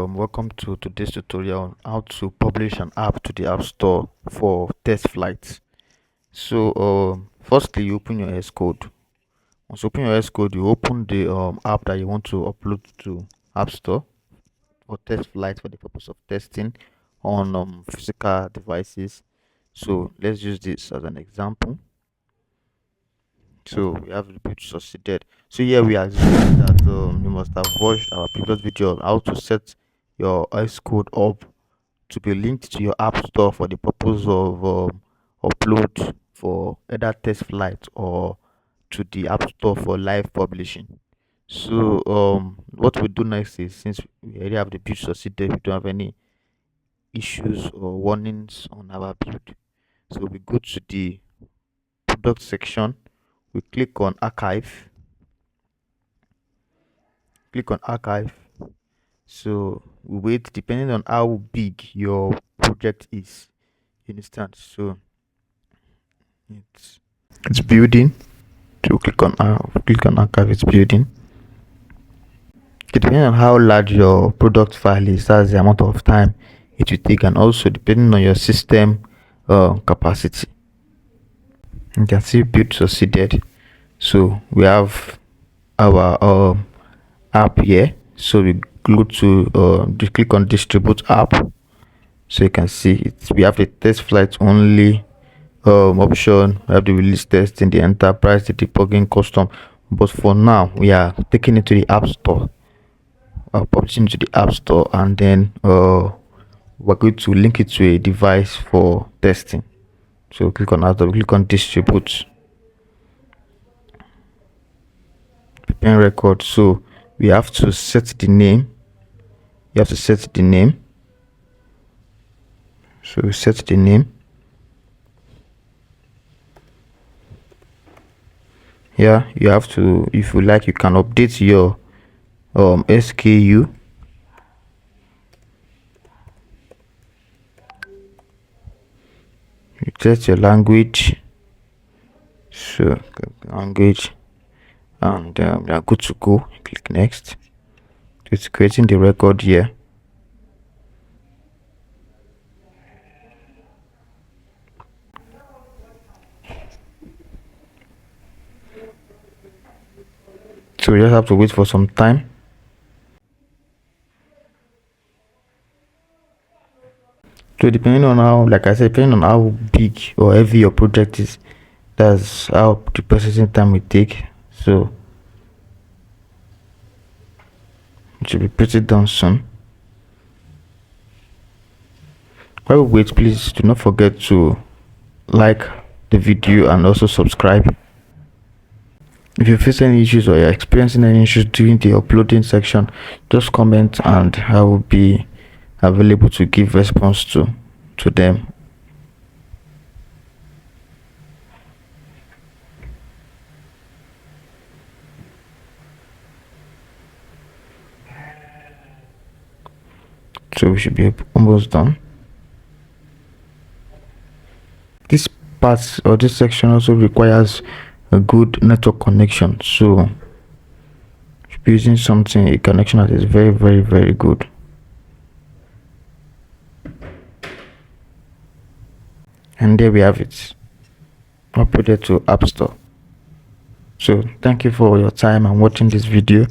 Welcome to today's tutorial on how to publish an app to the App Store for TestFlight. So, firstly, you open your Xcode. Once you open your Xcode, you open the app that you want to upload to App Store for TestFlight for the purpose of testing on physical devices. So, let's use this as an example. So we have the page succeeded. So here we assume that you must have watched our previous video on how to set your Xcode up to be linked to your app store for the purpose of upload for either test flight or to the app store for live publishing. So what we do next is, since we already have the build succeeded, we don't have any issues or warnings on our build. So we go to the product section, we click on archive, so we wait depending on how big your project is, you understand. So it's building, so click on archive, it's building. Depending on how large your product file is, that's the amount of time it will take, and also depending on your system capacity. You can see build succeeded. So we have our app here. So we go to click on distribute app. So you can see it. We have the test flight only option. We have the release testing, the enterprise, the debugging, custom. But for now, we are taking it to the app store, publishing to the app store, and then we're going to link it to a device for testing. So click on that, click on distribute, prepare record. So we have to set the name. You have to set the name. So we set the name. Yeah, you have to, if you like, you can update your SKU. You set your language. So language, and you are good to go. Click next. It's creating the record here. So you just have to wait for some time. So depending on how, like I said, depending on how big or heavy your project is, that's how the processing time will take. So it should be pretty done soon. While we wait, please do not forget to like the video and also subscribe. If you face any issues or you're experiencing any issues during the uploading section, just comment and I will be available to give response to them. So we should be almost done. This part or this section also requires a good network connection, so you should be using a connection that is very, very, very good. And there we have it, uploaded to App Store. So thank you for your time and watching this video.